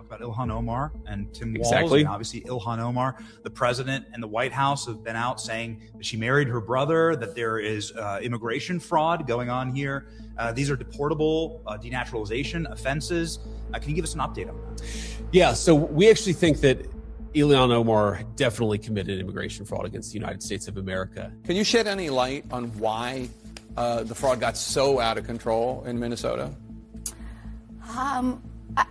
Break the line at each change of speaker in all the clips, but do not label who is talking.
About Ilhan Omar and Tim Walz.
Exactly.
And obviously, Ilhan Omar, the president and the White House have been out saying that she married her brother, that there is immigration fraud going on here. These are deportable denaturalization offenses. Can you give us an update on that?
Yeah, so we actually think that Ilhan Omar definitely committed immigration fraud against the United States of America.
Can you shed any light on why the fraud got so out of control in Minnesota?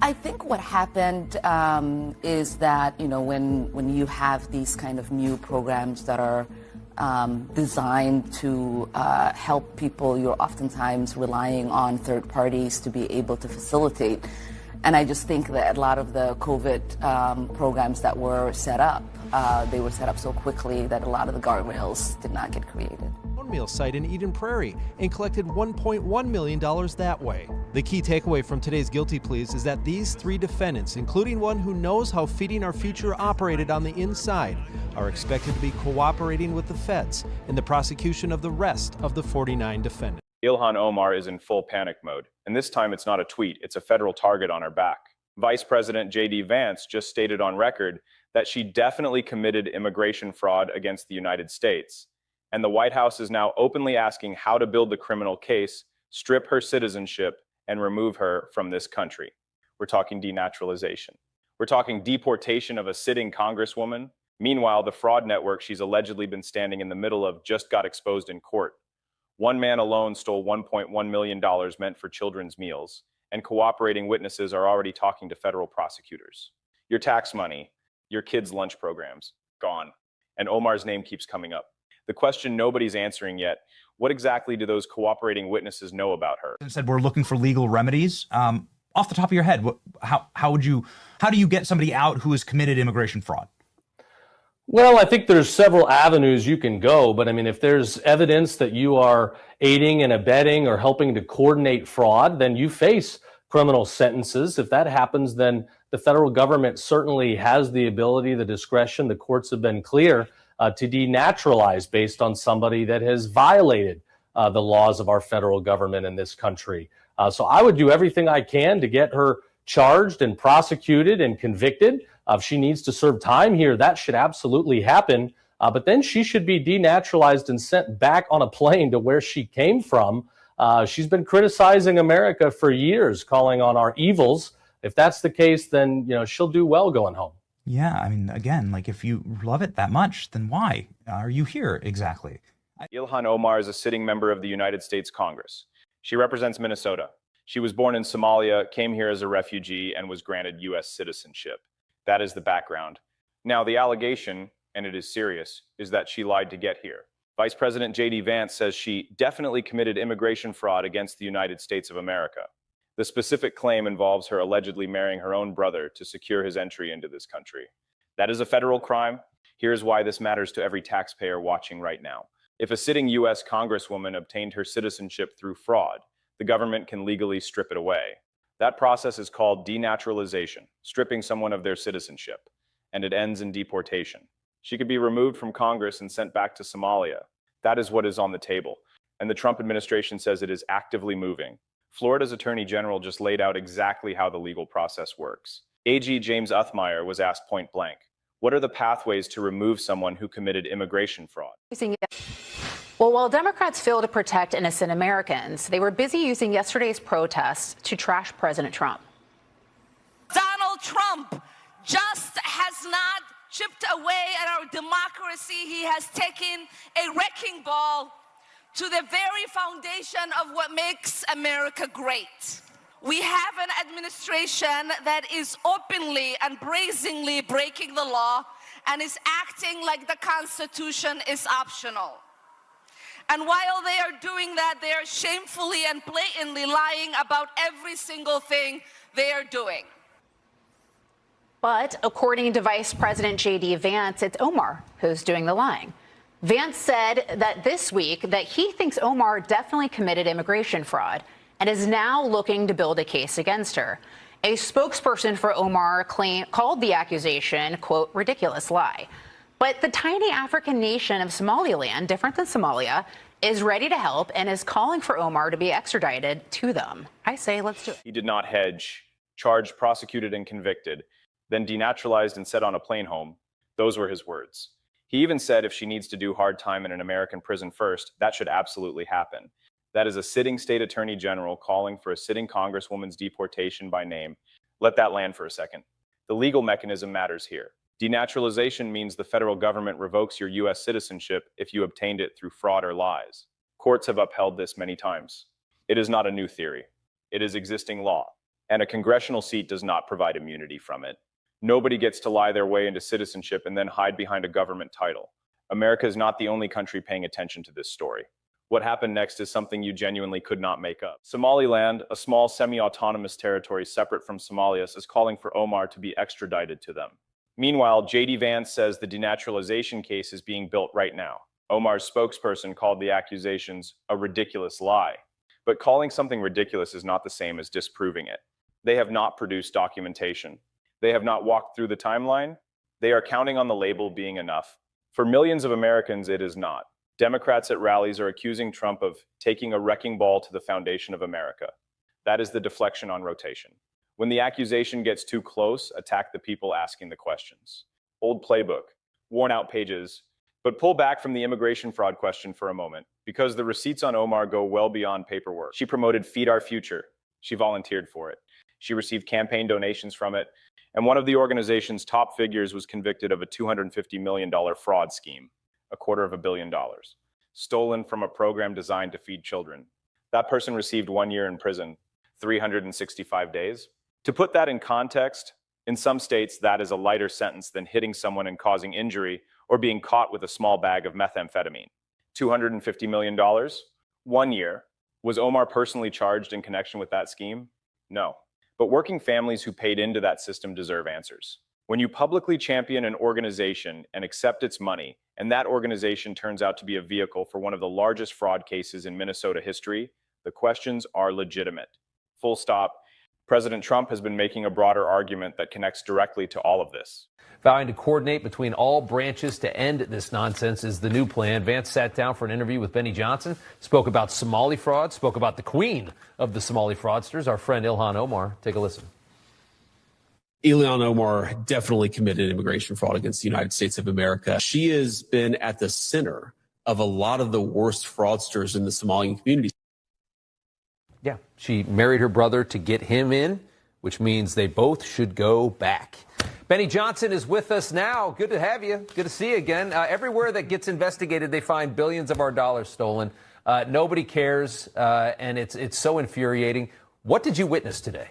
I think what happened is that, when you have these kind of new programs that are designed to help people, you're oftentimes relying on third parties to be able to facilitate. And I just think that a lot of the COVID programs that were set up, they were set up so quickly that a lot of the guardrails did not get created.
Meal site in Eden Prairie and collected $1.1 million that way. The key takeaway from today's guilty pleas is that these three defendants, including one who knows how Feeding Our Future operated on the inside, are expected to be cooperating with the feds in the prosecution of the rest of the 49 defendants.
Ilhan Omar is in full panic mode, and this time it's not a tweet, it's a federal target on her back. Vice President JD Vance just stated on record that she definitely committed immigration fraud against the United States. And the White House is now openly asking how to build the criminal case, strip her citizenship, and remove her from this country. We're talking denaturalization. We're talking deportation of a sitting congresswoman. Meanwhile, the fraud network she's allegedly been standing in the middle of just got exposed in court. One man alone stole $1.1 million meant for children's meals, and cooperating witnesses are already talking to federal prosecutors. Your tax money, your kids' lunch programs, gone. And Omar's name keeps coming up. The question nobody's answering yet, what exactly do those cooperating witnesses know about her?
And said we're looking for legal remedies. Off the top of your head, how do you get somebody out who has committed immigration fraud?
Well, I think there's several avenues you can go, but I mean, if there's evidence that you are aiding and abetting or helping to coordinate fraud, then you face criminal sentences. If that happens, then the federal government certainly has the ability, the discretion. The courts have been clear to denaturalize based on somebody that has violated the laws of our federal government in this country. So I would do everything I can to get her charged and prosecuted and convicted. If she needs to serve time here, that should absolutely happen. But then she should be denaturalized and sent back on a plane to where she came from. She's been criticizing America for years, calling on our evils. If that's the case, then she'll do well going home.
Yeah, I mean, again, like if you love it that much, then why are you here exactly?
Ilhan Omar is a sitting member of the United States Congress. She represents Minnesota. She was born in Somalia, came here as a refugee, and was granted U.S. citizenship. That is the background. Now, the allegation, and it is serious, is that she lied to get here. Vice President JD Vance says she definitely committed immigration fraud against the United States of America. The specific claim involves her allegedly marrying her own brother to secure his entry into this country. That is a federal crime. Here's why this matters to every taxpayer watching right now. If a sitting U.S. congresswoman obtained her citizenship through fraud, the government can legally strip it away. That process is called denaturalization, stripping someone of their citizenship, and it ends in deportation. She could be removed from Congress and sent back to Somalia. That is what is on the table, and the Trump administration says it is actively moving. Florida's Attorney General just laid out exactly how the legal process works. AG James Uthmeier was asked point blank, what are the pathways to remove someone who committed immigration fraud?
Well, while Democrats fail to protect innocent Americans, they were busy using yesterday's protests to trash President Trump.
Donald Trump just has not chipped away at our democracy. He has taken a wrecking ball to the very foundation of what makes America great. We have an administration that is openly and brazenly breaking the law and is acting like the Constitution is optional. And while they are doing that, they are shamefully and blatantly lying about every single thing they are doing.
But according to Vice President JD Vance, it's Omar who's doing the lying. Vance said that this week that he thinks Omar definitely committed immigration fraud and is now looking to build a case against her. A spokesperson for Omar called the accusation, quote, ridiculous lie. But the tiny African nation of Somaliland, different than Somalia, is ready to help and is calling for Omar to be extradited to them. I say let's do it.
He did not hedge. charged, prosecuted, and convicted, then denaturalized and set on a plane home. Those were his words. He even said if she needs to do hard time in an American prison first, that should absolutely happen. That is a sitting state attorney general calling for a sitting congresswoman's deportation by name. Let that land for a second. The legal mechanism matters here. Denaturalization means the federal government revokes your U.S. citizenship if you obtained it through fraud or lies. Courts have upheld this many times. It is not a new theory. It is existing law, and a congressional seat does not provide immunity from it. Nobody gets to lie their way into citizenship and then hide behind a government title. America is not the only country paying attention to this story. What happened next is something you genuinely could not make up. Somaliland, a small semi-autonomous territory separate from Somalia, is calling for Omar to be extradited to them. Meanwhile, JD Vance says the denaturalization case is being built right now. Omar's spokesperson called the accusations a ridiculous lie. But calling something ridiculous is not the same as disproving it. They have not produced documentation. They have not walked through the timeline. They are counting on the label being enough. For millions of Americans, it is not. Democrats at rallies are accusing Trump of taking a wrecking ball to the foundation of America. That is the deflection on rotation. When the accusation gets too close, attack the people asking the questions. Old playbook, worn out pages, but pull back from the immigration fraud question for a moment, because the receipts on Omar go well beyond paperwork. She promoted Feed Our Future. She volunteered for it. She received campaign donations from it, and one of the organization's top figures was convicted of a $250 million fraud scheme, $250 million, stolen from a program designed to feed children. That person received 1 year in prison, 365 days. To put that in context, in some states, that is a lighter sentence than hitting someone and causing injury or being caught with a small bag of methamphetamine. $250 million, 1 year. Was Omar personally charged in connection with that scheme? No. But working families who paid into that system deserve answers. When you publicly champion an organization and accept its money, and that organization turns out to be a vehicle for one of the largest fraud cases in Minnesota history, the questions are legitimate. Full stop. President Trump has been making a broader argument that connects directly to all of this.
Vowing to coordinate between all branches to end this nonsense is the new plan. Vance sat down for an interview with Benny Johnson, spoke about Somali fraud, spoke about the queen of the Somali fraudsters, our friend Ilhan Omar. Take a listen.
Ilhan Omar definitely committed immigration fraud against the United States of America. She has been at the center of a lot of the worst fraudsters in the Somalian community.
Yeah, she married her brother to get him in, which means they both should go back. Benny Johnson is with us now. Good to have you. Good to see you again. Everywhere that gets investigated, they find billions of our dollars stolen. Nobody cares, and it's so infuriating. What did you witness today?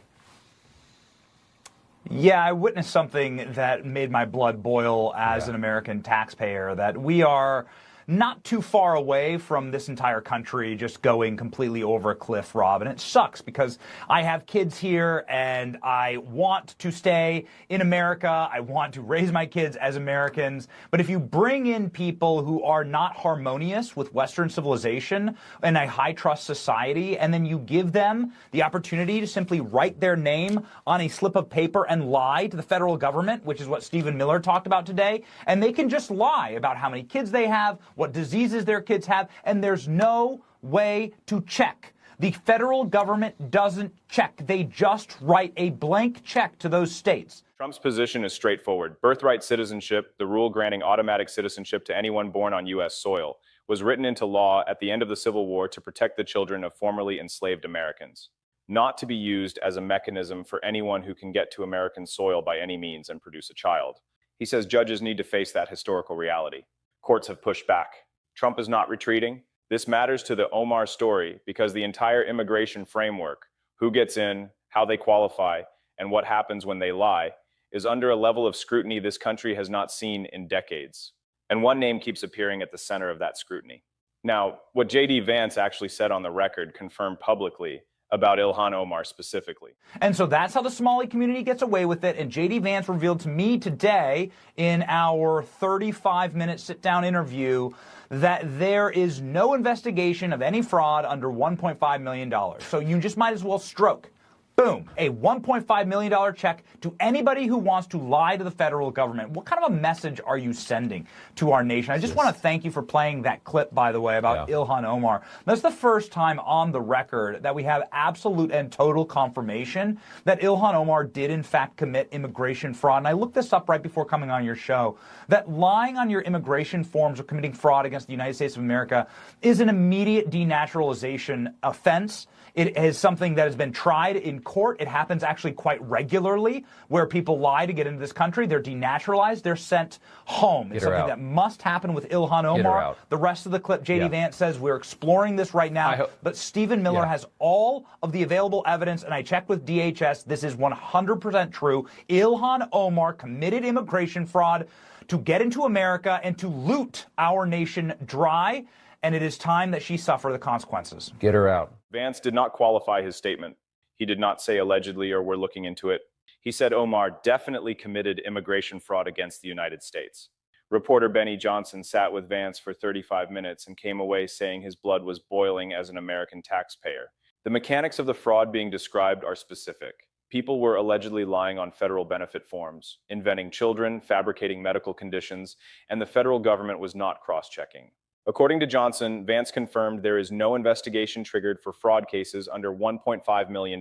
Yeah, I witnessed something that made my blood boil as an American taxpayer, that we are not too far away from this entire country just going completely over a cliff, Rob. And it sucks because I have kids here and I want to stay in America. I want to raise my kids as Americans. But if you bring in people who are not harmonious with Western civilization and a high trust society, and then you give them the opportunity to simply write their name on a slip of paper and lie to the federal government, which is what Stephen Miller talked about today, and they can just lie about how many kids they have, what diseases their kids have, and there's no way to check. The federal government doesn't check. They just write a blank check to those states.
Trump's position is straightforward. Birthright citizenship, the rule granting automatic citizenship to anyone born on U.S. soil, was written into law at the end of the Civil War to protect the children of formerly enslaved Americans, not to be used as a mechanism for anyone who can get to American soil by any means and produce a child. He says judges need to face that historical reality. Courts have pushed back. Trump is not retreating. This matters to the Omar story because the entire immigration framework, who gets in, how they qualify, and what happens when they lie, is under a level of scrutiny this country has not seen in decades. And one name keeps appearing at the center of that scrutiny. Now, what JD Vance actually said on the record confirmed publicly about Ilhan Omar specifically.
And so that's how the Somali community gets away with it. And JD Vance revealed to me today in our 35-minute sit-down interview that there is no investigation of any fraud under $1.5 million. So you just might as well stroke Boom, a $1.5 million check to anybody who wants to lie to the federal government. What kind of a message are you sending to our nation? I just want to thank you for playing that clip, by the way, about Ilhan Omar. That's the first time on the record that we have absolute and total confirmation that Ilhan Omar did, in fact, commit immigration fraud. And I looked this up right before coming on your show, that lying on your immigration forms or committing fraud against the United States of America is an immediate denaturalization offense. It is something that has been tried in court. It happens actually quite regularly where people lie to get into this country. They're denaturalized. They're sent home. It's something that must happen with Ilhan Omar. The rest of the clip, JD Vance says we're exploring this right now. But Stephen Miller has all of the available evidence, and I checked with DHS. This is 100% true. Ilhan Omar committed immigration fraud to get into America and to loot our nation dry. And it is time that she suffer the consequences.
Get her out.
Vance did not qualify his statement. He did not say allegedly or we're looking into it. He said Omar definitely committed immigration fraud against the United States. Reporter Benny Johnson sat with Vance for 35 minutes and came away saying his blood was boiling as an American taxpayer. The mechanics of the fraud being described are specific. People were allegedly lying on federal benefit forms, inventing children, fabricating medical conditions, and the federal government was not cross-checking. According to Johnson, Vance confirmed there is no investigation triggered for fraud cases under $1.5 million.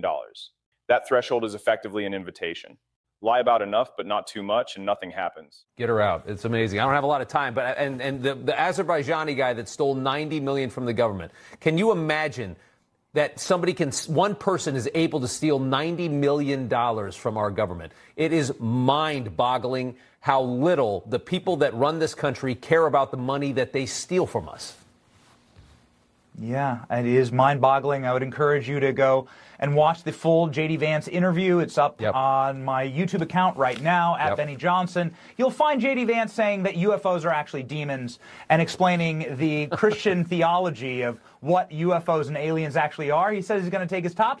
That threshold is effectively an invitation. Lie about enough, but not too much, and nothing happens.
Get her out. It's amazing. I don't have a lot of time, but and the Azerbaijani guy that stole $90 million from the government. Can you imagine that one person is able to steal $90 million from our government? It is mind-boggling how little the people that run this country care about the money that they steal from us.
Yeah, it is mind-boggling. I would encourage you to go and watch the full JD Vance interview. It's up on my YouTube account right now, at Benny Johnson. You'll find JD Vance saying that UFOs are actually demons and explaining the Christian theology of what UFOs and aliens actually are. He says he's going to take his top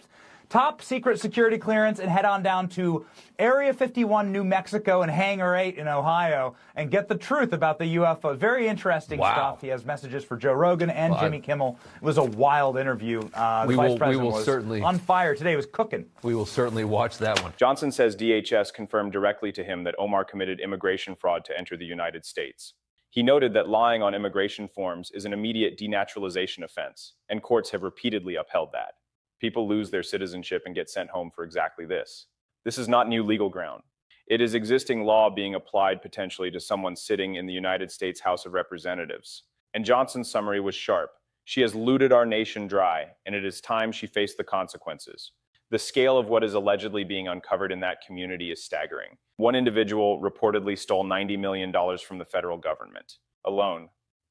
secret security clearance and head on down to Area 51, New Mexico, and Hangar 8 in Ohio and get the truth about the UFO. Very interesting stuff. He has messages for Joe Rogan and Jimmy Kimmel. It was a wild interview. The Vice President was certainly on fire today. He was cooking.
We will certainly watch that one.
Johnson says DHS confirmed directly to him that Omar committed immigration fraud to enter the United States. He noted that lying on immigration forms is an immediate denaturalization offense, and courts have repeatedly upheld that. People lose their citizenship and get sent home for exactly this. This is not new legal ground. It is existing law being applied potentially to someone sitting in the United States House of Representatives. And Johnson's summary was sharp. She has looted our nation dry, and it is time she faced the consequences. The scale of what is allegedly being uncovered in that community is staggering. One individual reportedly stole $90 million from the federal government. Alone,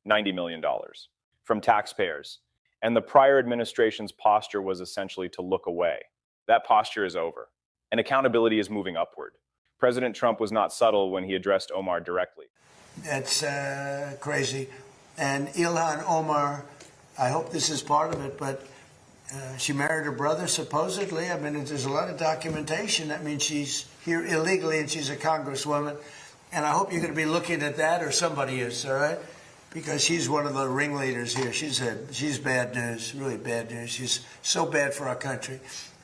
$90 million. From taxpayers. And the prior administration's posture was essentially to look away. That posture is over, and accountability is moving upward. President Trump was not subtle when he addressed Omar directly.
That's crazy. And Ilhan Omar, I hope this is part of it, but she married her brother, supposedly. I mean, there's a lot of documentation. That means she's here illegally and she's a congresswoman. And I hope you're going to be looking at that, or somebody is, all right? Because she's one of the ringleaders here. She's bad news, really bad news. She's so bad for our country.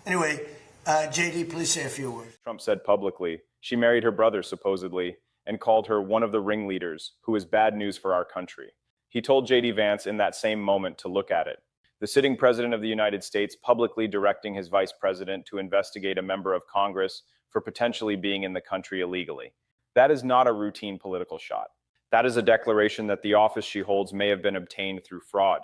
Anyway, JD, please say a few words.
Trump said publicly, she married her brother, supposedly, and called her one of the ringleaders, who is bad news for our country. He told JD Vance in that same moment to look at it. The sitting president of the United States publicly directing his vice president to investigate a member of Congress for potentially being in the country illegally. That is not a routine political shot. That is a declaration that the office she holds may have been obtained through fraud.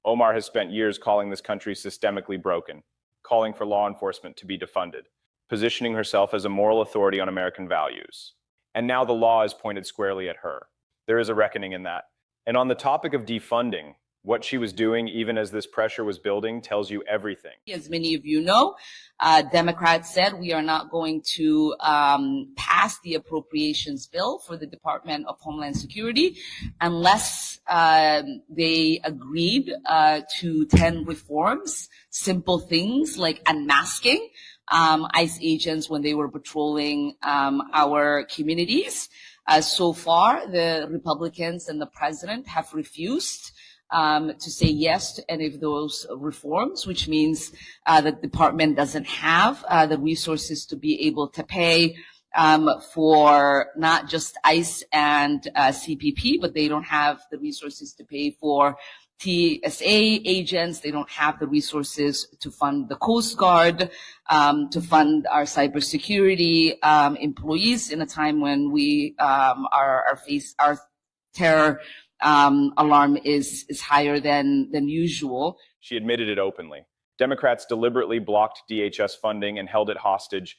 Omar has spent years calling this country systemically broken, calling for law enforcement to be defunded, positioning herself as a moral authority on American values. And now the law is pointed squarely at her. There is a reckoning in that. And on the topic of defunding, what she was doing, even as this pressure was building, tells you everything.
As many of you know, Democrats said we are not going to pass the appropriations bill for the Department of Homeland Security unless they agreed to 10 reforms, simple things like unmasking ICE agents when they were patrolling our communities. So far, the Republicans and the president have refused to say yes to any of those reforms, which means the department doesn't have the resources to be able to pay for not just ICE and CPP, but they don't have the resources to pay for TSA agents. They don't have the resources to fund the Coast Guard, to fund our cybersecurity employees in a time when we our terror alarm is higher than usual.
She admitted it openly. Democrats deliberately blocked DHS funding and held it hostage